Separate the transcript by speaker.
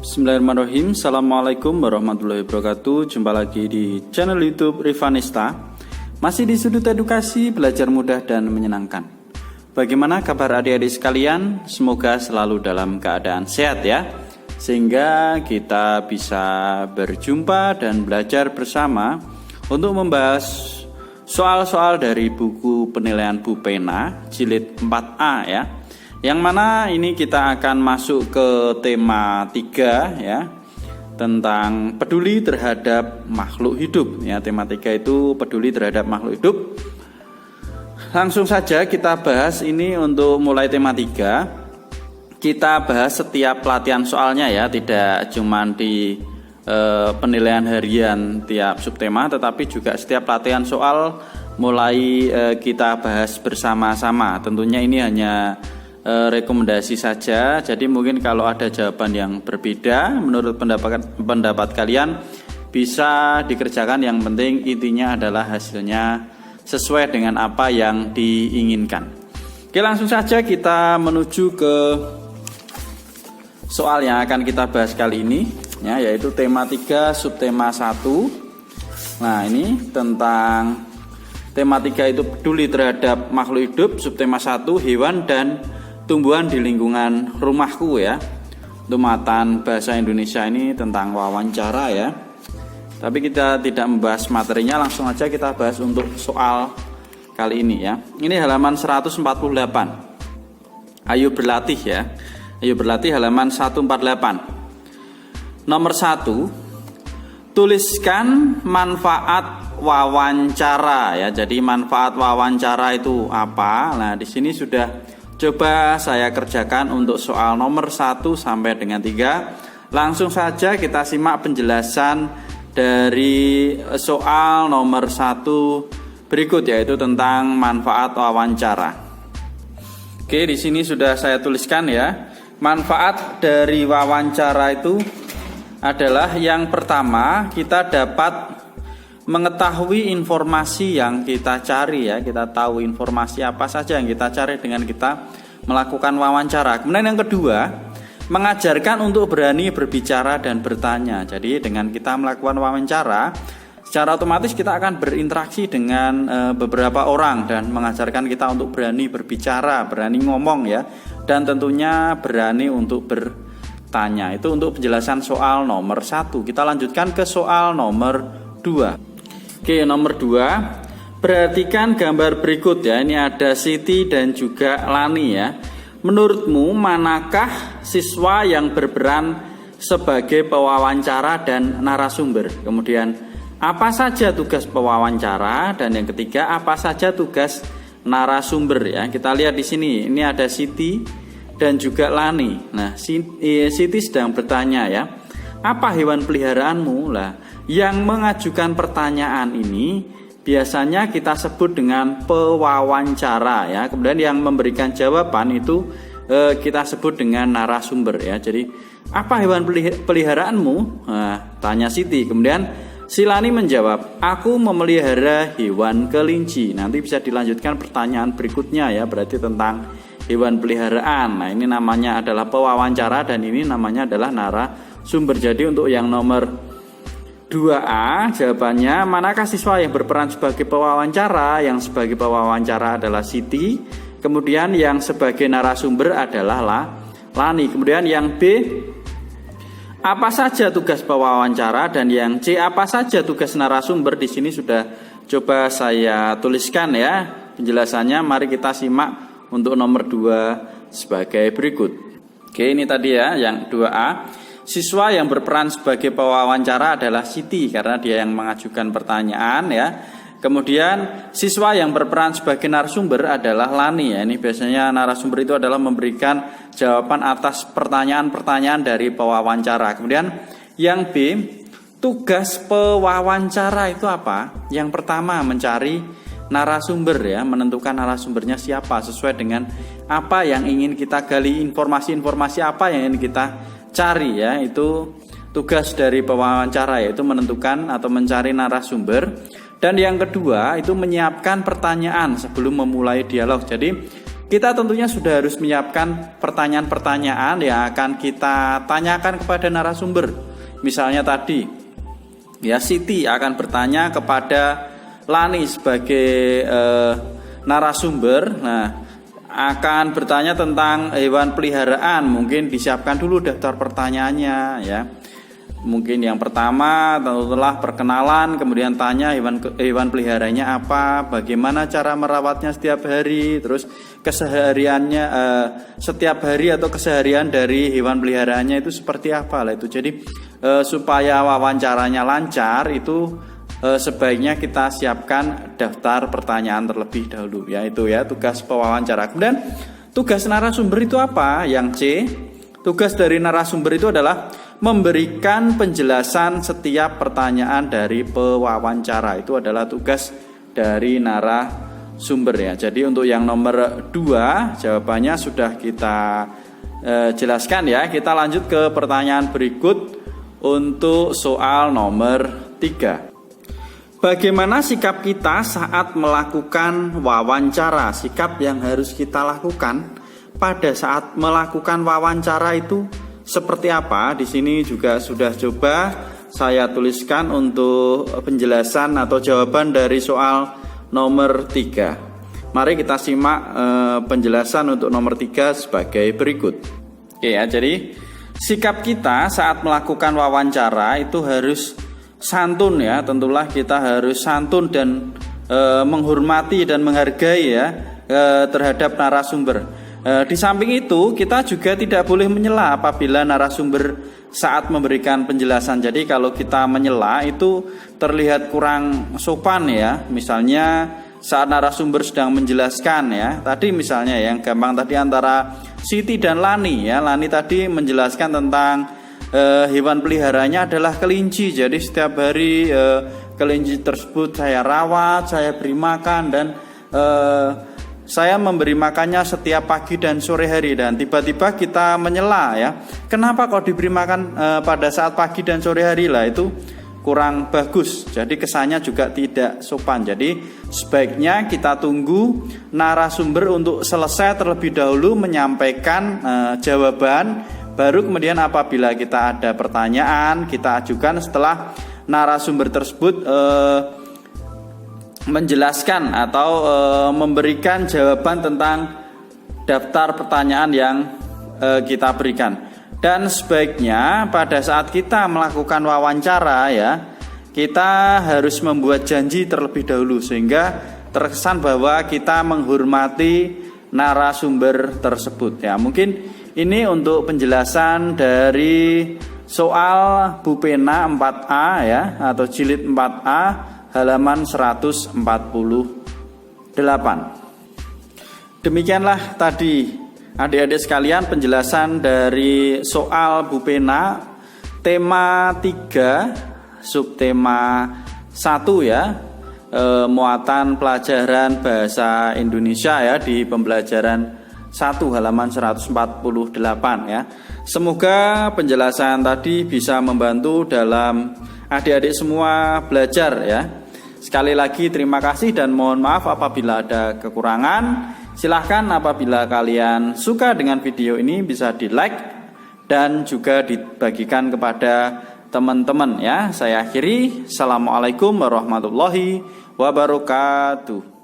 Speaker 1: Bismillahirrahmanirrahim. Assalamualaikum warahmatullahi wabarakatuh. Jumpa lagi di channel YouTube Rivanista. Masih di sudut edukasi, belajar mudah dan menyenangkan. Bagaimana kabar adik-adik sekalian? Semoga selalu dalam keadaan sehat ya, sehingga kita bisa berjumpa dan belajar bersama untuk membahas soal-soal dari buku penilaian Bu Pena jilid 4A ya. Yang mana ini kita akan masuk ke tema 3 ya, tentang peduli terhadap makhluk hidup ya. Tema 3 itu peduli terhadap makhluk hidup. Langsung saja kita bahas ini. Untuk mulai tema 3 kita bahas setiap pelatihan soalnya ya, tidak cuma di penilaian harian tiap subtema, tetapi juga setiap pelatihan soal mulai kita bahas bersama-sama. Tentunya ini hanya rekomendasi saja, jadi mungkin kalau ada jawaban yang berbeda menurut pendapat kalian bisa dikerjakan. Yang penting intinya adalah hasilnya sesuai dengan apa yang diinginkan. Oke, langsung saja kita menuju ke soal yang akan kita bahas kali ini ya, yaitu tema 3 subtema 1. Nah, ini tentang tema 3 itu peduli terhadap makhluk hidup, subtema 1 hewan dan tumbuhan di lingkungan rumahku ya. Untuk matan bahasa Indonesia ini tentang wawancara ya. Tapi kita tidak membahas materinya, langsung aja kita bahas untuk soal kali ini ya. Ini halaman 148. Ayo berlatih ya. Ayo berlatih halaman 148. Nomor 1, tuliskan manfaat wawancara ya. Jadi manfaat wawancara itu apa? Nah, di sini sudah coba saya kerjakan untuk soal nomor 1 sampai dengan 3. Langsung saja kita simak penjelasan dari soal nomor 1 berikut, yaitu tentang manfaat wawancara. Oke, di sini sudah saya tuliskan ya. Manfaat dari wawancara itu adalah yang pertama, kita dapat mengetahui informasi yang kita cari ya. Kita tahu informasi apa saja yang kita cari dengan kita melakukan wawancara. Kemudian yang kedua, mengajarkan untuk berani berbicara dan bertanya. Jadi dengan kita melakukan wawancara, secara otomatis kita akan berinteraksi dengan beberapa orang dan mengajarkan kita untuk berani berbicara, berani ngomong ya, dan tentunya berani untuk bertanya. Itu untuk penjelasan soal nomor 1. Kita lanjutkan ke soal nomor 2. Oke, nomor 2, perhatikan gambar berikut ya. Ini ada Siti dan juga Lani ya. Menurutmu manakah siswa yang berperan sebagai pewawancara dan narasumber? Kemudian apa saja tugas pewawancara? Dan yang ketiga, apa saja tugas narasumber ya. Kita lihat di sini. Ini ada Siti dan juga Lani. Nah, Siti sedang bertanya ya, apa hewan peliharaanmu? Lah, yang mengajukan pertanyaan ini biasanya kita sebut dengan pewawancara ya. Kemudian yang memberikan jawaban itu kita sebut dengan narasumber ya. Jadi apa hewan peliharaanmu? Nah, tanya Siti. Kemudian Silani menjawab, aku memelihara hewan kelinci. Nanti bisa dilanjutkan pertanyaan berikutnya ya, berarti tentang hewan peliharaan. Nah, ini namanya adalah pewawancara dan ini namanya adalah narasumber. Jadi untuk yang nomor 2A jawabannya, manakah siswa yang berperan sebagai pewawancara? Yang sebagai pewawancara adalah Siti. Kemudian yang sebagai narasumber adalah Lani. Kemudian yang B, apa saja tugas pewawancara? Dan yang C, apa saja tugas narasumber? Di sini sudah coba saya tuliskan ya penjelasannya. Mari kita simak untuk nomor 2 sebagai berikut. Oke, ini tadi ya yang 2A. Siswa yang berperan sebagai pewawancara adalah Siti karena dia yang mengajukan pertanyaan ya. Kemudian siswa yang berperan sebagai narasumber adalah Lani ya. Ini biasanya narasumber itu adalah memberikan jawaban atas pertanyaan-pertanyaan dari pewawancara. Kemudian yang B, tugas pewawancara itu apa? Yang pertama, mencari narasumber ya, menentukan narasumbernya siapa sesuai dengan apa yang ingin kita gali, informasi-informasi apa yang ingin kita cari ya. Itu tugas dari pewawancara, yaitu menentukan atau mencari narasumber. Dan yang kedua itu menyiapkan pertanyaan sebelum memulai dialog. Jadi kita tentunya sudah harus menyiapkan pertanyaan-pertanyaan yang akan kita tanyakan kepada narasumber. Misalnya tadi, ya Siti akan bertanya kepada Lani sebagai narasumber. Nah, akan bertanya tentang hewan peliharaan. Mungkin disiapkan dulu daftar pertanyaannya, ya. Mungkin yang pertama tentulah perkenalan, kemudian tanya hewan peliharaannya apa, bagaimana cara merawatnya setiap hari, terus kesehariannya setiap hari atau keseharian dari hewan peliharaannya itu seperti apa lah itu. Jadi supaya wawancaranya lancar itu sebaiknya kita siapkan daftar pertanyaan terlebih dahulu, ya itu ya tugas pewawancara. Kemudian tugas narasumber itu apa? Yang C, tugas dari narasumber itu adalah memberikan penjelasan setiap pertanyaan dari pewawancara. Itu adalah tugas dari narasumber, ya. Jadi untuk yang nomor 2 jawabannya sudah kita jelaskan, ya. Kita lanjut ke pertanyaan berikut untuk soal nomor 3. Bagaimana sikap kita saat melakukan wawancara? Sikap yang harus kita lakukan pada saat melakukan wawancara itu seperti apa? Di sini juga sudah coba saya tuliskan untuk penjelasan atau jawaban dari soal nomor 3. Mari kita simak penjelasan untuk nomor 3 sebagai berikut. Oke ya, jadi sikap kita saat melakukan wawancara itu harus santun, ya. Tentulah kita harus santun dan menghormati dan menghargai, ya, terhadap narasumber. Di samping itu kita juga tidak boleh menyela apabila narasumber saat memberikan penjelasan. Jadi kalau kita menyela itu terlihat kurang sopan, ya. Misalnya saat narasumber sedang menjelaskan, ya. Tadi misalnya yang gampang tadi antara Siti dan Lani, ya. Lani tadi menjelaskan tentang hewan peliharanya adalah kelinci. Jadi setiap hari kelinci tersebut saya rawat, saya beri makan, dan saya memberi makannya setiap pagi dan sore hari. Dan tiba-tiba kita menyela, ya, kenapa kok diberi makan pada saat pagi dan sore hari lah, itu kurang bagus. Jadi kesannya juga tidak sopan. Jadi sebaiknya kita tunggu narasumber untuk selesai terlebih dahulu menyampaikan jawaban, baru kemudian apabila kita ada pertanyaan kita ajukan setelah narasumber tersebut menjelaskan atau memberikan jawaban tentang daftar pertanyaan yang kita berikan. Dan sebaiknya pada saat kita melakukan wawancara, ya, kita harus membuat janji terlebih dahulu sehingga terkesan bahwa kita menghormati narasumber tersebut, ya. Mungkin ini untuk penjelasan dari soal Bupena 4A, ya, atau jilid 4A halaman 148. Demikianlah tadi adik-adik sekalian penjelasan dari soal Bupena tema 3 subtema 1, ya, muatan pelajaran bahasa Indonesia, ya, di pembelajaran 1 halaman 148, ya. Semoga penjelasan tadi bisa membantu dalam adik-adik semua belajar, ya. Sekali lagi terima kasih dan mohon maaf apabila ada kekurangan. Silahkan apabila kalian suka dengan video ini bisa di like dan juga dibagikan kepada teman-teman, ya. Saya akhiri. Assalamualaikum warahmatullahi wabarakatuh.